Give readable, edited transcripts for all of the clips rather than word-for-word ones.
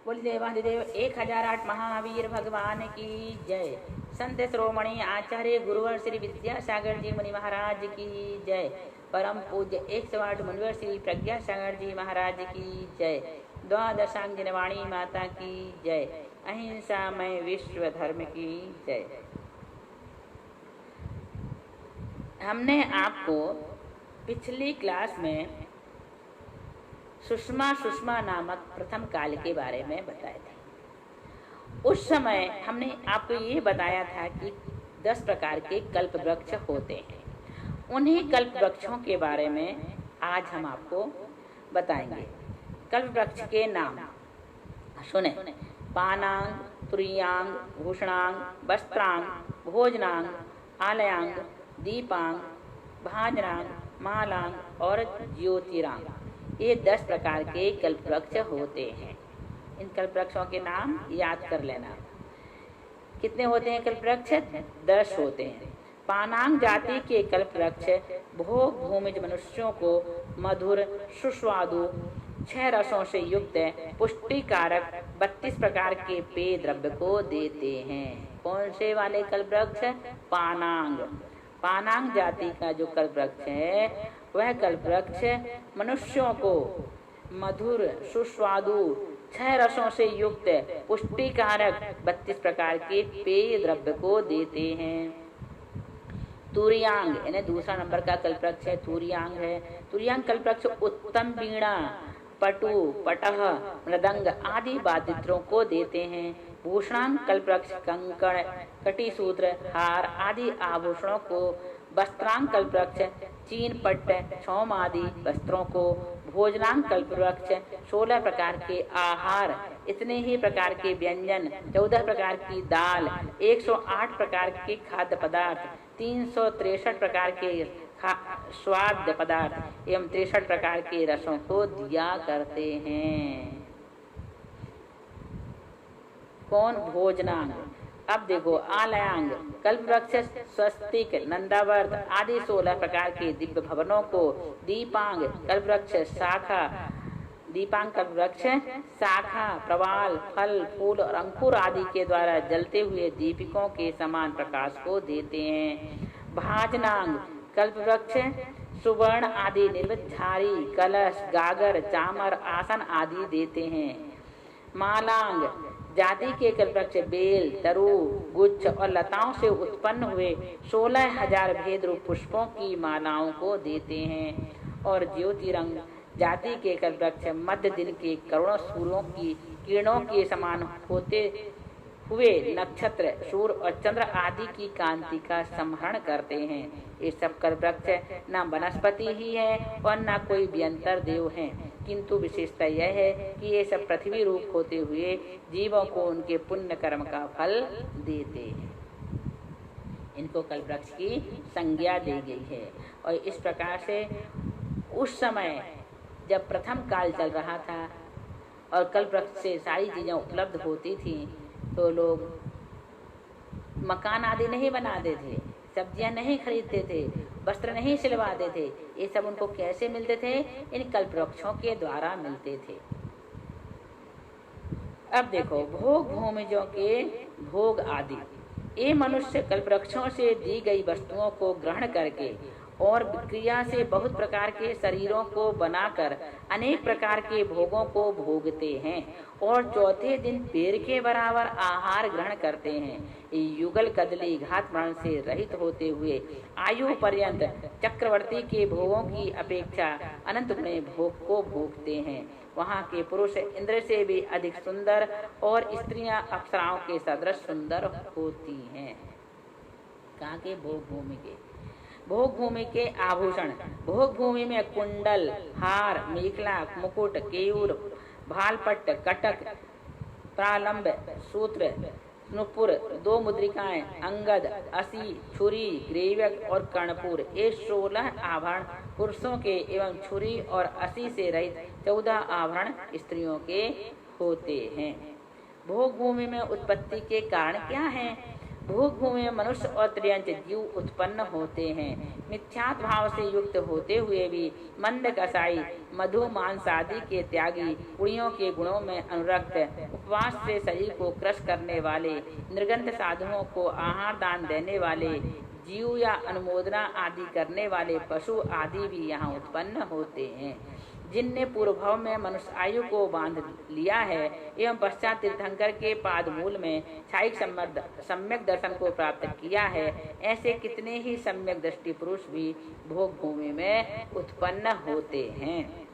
बोल देवाधिदेव 1008 महावीर भगवान की जय। संत श्रोमणी आचार्य गुरुवर श्री विद्यासागर जी मुनि महाराज की जय। परम पूज्य 108 मुनिवर श्री प्रज्ञासागर जी महाराज की जय। द्वादशांगिन वाणी माता की जय। अहिंसामय विश्व धर्म की जय। हमने आपको पिछली क्लास में सुषमा नामक प्रथम काल के बारे में बताया था। उस समय हमने आपको ये बताया था कि 10 प्रकार के कल्प वृक्ष होते हैं। उन्हीं कल्प वृक्षों के बारे में आज हम आपको बताएंगे। कल्प वृक्ष के नाम सुने। पानांग, तुरीयांग, भूषणांग, वस्त्रांग, भोजनांग, आलयांग, दीपांग, भाजनांग, मालांग और ज्योतिरांग। ये 10 प्रकार के कल्प वृक्ष होते हैं। इन कल्प वृक्षों के नाम याद कर लेना। कितने होते हैं कल्प वृक्ष? 10 होते हैं। पानांग जाति के कल्प वृक्ष भोग भूमिज मनुष्यों को मधुर सुस्वादु 6 रसों से युक्त पुष्टिकारक 32 प्रकार के पेय द्रव्य को देते हैं। कौन से वाले कल्प वृक्ष? पानांग। पानांग जाति का जो कल्प वृक्ष है वह कल्प वृक्ष मनुष्यों को मधुर सुस्वादु 6 रसों से युक्त पुष्टिकारक 32 प्रकार के पेय द्रव्य को देते हैं। तुरीयांग यानी दूसरा नंबर का कल्प वृक्ष है तुरीयांग है। तुरीयांग कल्प वृक्ष उत्तम वीणा, पटु, पटह, मृदंग आदि वाद्ययंत्रों को देते हैं। भूषणांग कल्प वृक्ष कंकण, कटिसूत्र, हार आदि आभूषणों को। वस्त्रांग कल्प वृक्ष चीन पट्ट, छौम आदि वस्त्रों को। भोजनांग कल्प वृक्ष 16 प्रकार के आहार, इतने ही प्रकार के व्यंजन, 14 प्रकार की दाल, 108 प्रकार के खाद्य पदार्थ, 363 प्रकार के स्वाद पदार्थ एवं 63 प्रकार के रसों को दिया करते हैं। कौन? भोजनांग। अब देखो आलयांग कल्प वृक्ष स्वस्तिक, नंदावर्त आदि 16 प्रकार के दिव्य भवनों को। दीपांग कल्प वृक्ष शाखा, दीपांग कल्प वृक्ष शाखा, प्रवाल, फल, फूल और अंकुर आदि के द्वारा जलते हुए दीपिकों के समान प्रकाश को देते हैं। भाजनांग कल्प वृक्ष सुवर्ण आदि निर्मित झारी, कलश, गागर, चामर, आसन आदि देते हैं। मालांग जाति के कल्प वृक्ष बेल, तरु, गुच्छ और लताओं से उत्पन्न हुए 16,000 भेद रूप पुष्पों की मालाओं को देते हैं। और ज्योतिरंग जाति के कल्प वृक्ष मध्य दिन के करोड़ों सूर्यों की किरणों के समान होते हुए नक्षत्र, सूर्य और चंद्र आदि की कांति का संहरण करते हैं। ये सब कल्प वृक्ष न वनस्पति ही है और न कोई व्यंतर देव है, किंतु विशेषता यह है कि ये सब पृथ्वी रूप होते हुए जीवों को उनके पुण्य कर्म का फल देते हैं। इनको कल्प वृक्ष की संज्ञा दी गई है। और इस प्रकार से उस समय जब प्रथम काल चल रहा था और कल्प वृक्ष से सारी चीजें उपलब्ध होती थी, तो लोग मकान आदि नहीं बनाते थे, सब्जियां नहीं खरीदते थे, वस्त्र नहीं सिलवाते थे। ये सब उनको कैसे मिलते थे? इन कल्प वृक्षों के द्वारा मिलते थे। अब देखो भोग भूमिजों के भोग आदि। ये मनुष्य कल्प वृक्षों से दी गई वस्तुओं को ग्रहण करके और क्रिया से बहुत प्रकार के शरीरों को बनाकर अनेक प्रकार के भोगों को भोगते हैं और चौथे दिन पेड़ के बराबर आहार ग्रहण करते हैं। युगल कदली घात मरण से रहित होते हुए आयु पर्यंत चक्रवर्ती के भोगों की अपेक्षा अनंत गुणे भोग को भोगते हैं। वहाँ के पुरुष इंद्र से भी अधिक सुंदर और स्त्रियां अप्सराओं के सदृश सुंदर होती हैं। कहाँ के? भोग भूमि के। भोग भूमि के आभूषण। भोग भूमि में कुंडल, हार, मेखला, मुकुट, केयूर, भालपट्ट, कटक, प्रालंब, सूत्र, नुपुर, 2 मुद्रिकाएं, अंगद, असी, छुरी, ग्रीवक और कर्णपुर। ये 16 आभरण पुरुषों के एवं छुरी और असी से रहित 14 आभरण स्त्रियों के होते हैं। भोग भूमि में उत्पत्ति के कारण क्या है? भोग भूमि में मनुष्य और त्रियंच जीव उत्पन्न होते हैं। मिथ्यात्व भाव से युक्त होते हुए भी मंद कसाई, मधु मांस आदि के त्यागी, पुड़ियों के गुणों में अनुरक्त, उपवास से शरीर को क्रश करने वाले, निर्गंथ साधुओं को आहार दान देने वाले जीव या अनुमोदना आदि करने वाले पशु आदि भी यहाँ उत्पन्न होते हैं। जिनने पूर्व भाव में मनुष्य आयु को बांध लिया है एवं पश्चात तीर्थंकर के पाद मूल में छायिक सम्यक दर्शन को प्राप्त किया है, ऐसे कितने ही सम्यक दृष्टि पुरुष भी भोग भूमि में उत्पन्न होते हैं।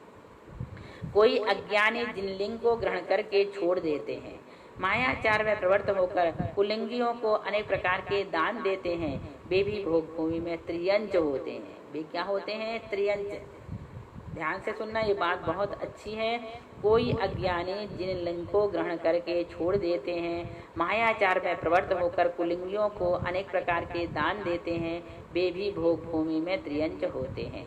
कोई अज्ञानी जिन लिंग को ग्रहण करके छोड़ देते हैं, मायाचार में प्रवृत्त होकर कुलिंगियों को अनेक प्रकार के दान देते हैं, वे भी भोग भूमि में त्रियंच होते हैं। वे क्या होते हैं? त्रियंच। ध्यान से सुनना, ये बात बहुत अच्छी है। कोई अज्ञानी जिन लिंग को ग्रहण करके छोड़ देते हैं, मायाचार में प्रवृत्त होकर कुलिंगियों को अनेक प्रकार के दान देते हैं, वे भी भोग भूमि में त्रियंच होते हैं।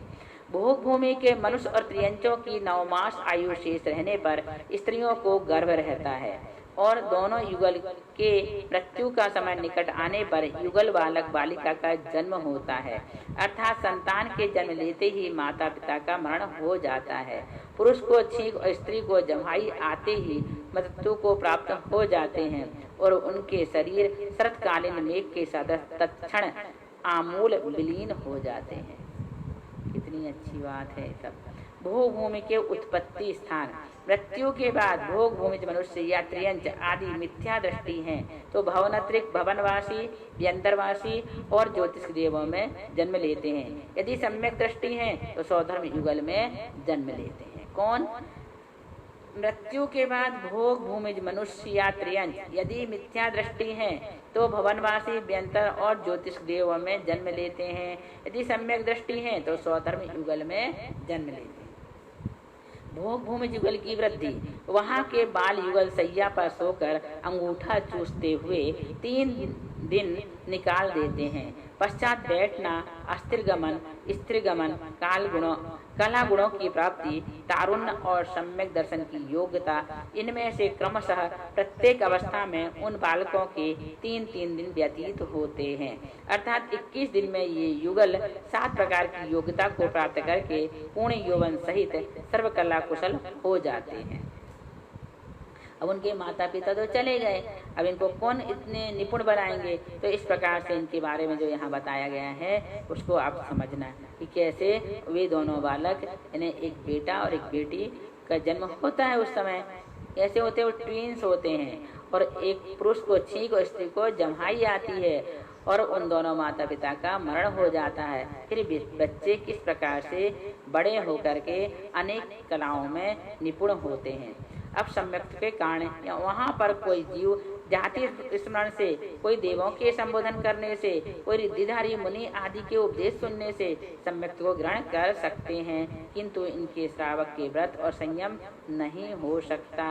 भोग भूमि के मनुष्य और त्रियंचों की 9 मास आयु शेष रहने पर स्त्रियों को गर्भ रहता है और दोनों युगल के मृत्यु का समय निकट आने पर युगल बालक बालिका का जन्म होता है, अर्थात संतान के जन्म लेते ही माता पिता का मरण हो जाता है। पुरुष को छींक और स्त्री को जमाई आते ही मृत्यु को प्राप्त हो जाते हैं और उनके शरीर शरतकालीन मेघ के सदृश तत्क्षण आमूल विलीन हो जाते हैं। कितनी अच्छी बात है सब। भोग भूमि के उत्पत्ति स्थान। मृत्यु के बाद भोग भूमि मनुष्य या त्रियंच आदि मिथ्या दृष्टि हैं तो भवनत्रिक, भवनवासी, व्यंतरवासी और ज्योतिष देवों में जन्म लेते हैं। यदि सम्यक दृष्टि है तो स्वधर्म युगल में जन्म लेते हैं। कौन? मृत्यु के बाद भोग भूमि मनुष्य या त्रियंच यदि मिथ्या दृष्टि है तो भवनवासी, व्यंतर और ज्योतिष देवों में जन्म लेते हैं। यदि सम्यक दृष्टि है तो स्वधर्म युगल में जन्म लेते हैं। भोग भूमि युगल की वृद्धि। वहाँ के बाल युगल सैया पर सोकर अंगूठा चूसते हुए 3 दिन निकाल देते हैं। पश्चात बैठना, अस्थिरगमन, स्त्रीगमन, कला गुणों की प्राप्ति, तारुण्य और सम्यक दर्शन की योग्यता, इनमें से क्रमशः प्रत्येक अवस्था में उन बालकों के 3-3 दिन व्यतीत होते हैं। अर्थात 21 दिन में ये युगल 7 प्रकार की योग्यता को प्राप्त करके पूर्ण यौवन सहित सर्वकला कुशल हो जाते हैं। अब उनके माता पिता तो चले गए, अब इनको कौन इतने निपुण बनाएंगे? तो इस प्रकार से इनके बारे में जो यहाँ बताया गया है उसको आप समझना कि कैसे वे दोनों बालक, इन्हें एक बेटा और एक बेटी का जन्म होता है। उस समय कैसे होते हैं? वो ट्विंस होते हैं और एक पुरुष को छींक और स्त्री को जमाई आती है और उन दोनों माता पिता का मरण हो जाता है। फिर बच्चे किस प्रकार से बड़े होकर के अनेक कलाओं में निपुण होते हैं। अब सम्यक के कारण वहाँ पर कोई जीव जाति स्मरण से, कोई देवों के संबोधन करने से, कोई रिद्धिधारी मुनि आदि के उपदेश सुनने से सम्यक को ग्रहण कर सकते हैं, किंतु इनके श्रावक के व्रत और संयम नहीं हो सकता।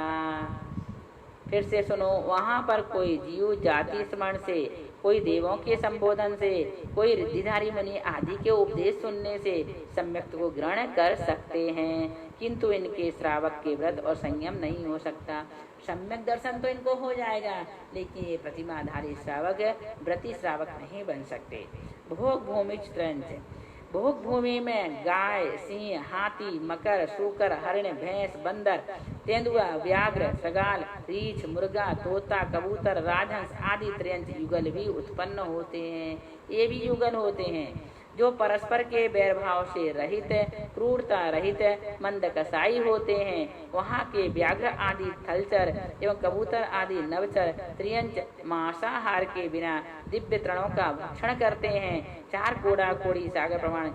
फिर से सुनो, वहाँ पर कोई जीव जाति स्मरण से, कोई देवों के संबोधन से, कोई रिद्धिधारी मुनि आदि के उपदेश सुनने से सम्यक को ग्रहण कर सकते हैं, किंतु इनके श्रावक के व्रत और संयम नहीं हो सकता। सम्यक दर्शन तो इनको हो जाएगा, लेकिन ये प्रतिमाधारी श्रावक, व्रती श्रावक नहीं बन सकते। भोग भूमि चित्रंच। भोग भूमि में गाय, सिंह, हाथी, मकर, सूकर, हरिण, भैंस, बंदर, तेंदुआ, व्याघ्र, सगाल, रीछ, मुर्गा, तोता, कबूतर, राजहंस आदि त्रियंच युगल भी उत्पन्न होते हैं। ये भी युगल होते हैं जो परस्पर के बैरभाव से रहित, क्रूरता रहित, मंद कसाई होते हैं। वहाँ के व्याघ्र आदि थलचर एवं कबूतर आदि नवचर त्रियंच मांसाहार के बिना दिव्य तृणों का भक्षण करते हैं। 4 कोड़ा कोड़ी सागर प्रमाण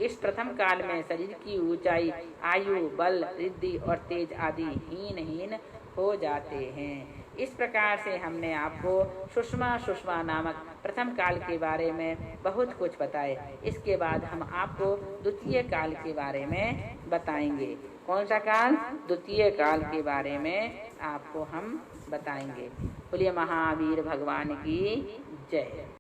इस प्रथम काल में शरीर की ऊंचाई, आयु, बल, रिद्धि और तेज आदि हीन हो जाते हैं। इस प्रकार से हमने आपको सुषमा नामक प्रथम काल के बारे में बहुत कुछ बताए। इसके बाद हम आपको द्वितीय काल के बारे में बताएंगे। कौन सा काल? द्वितीय काल के बारे में आपको हम बताएंगे। बोलिए महावीर भगवान की जय।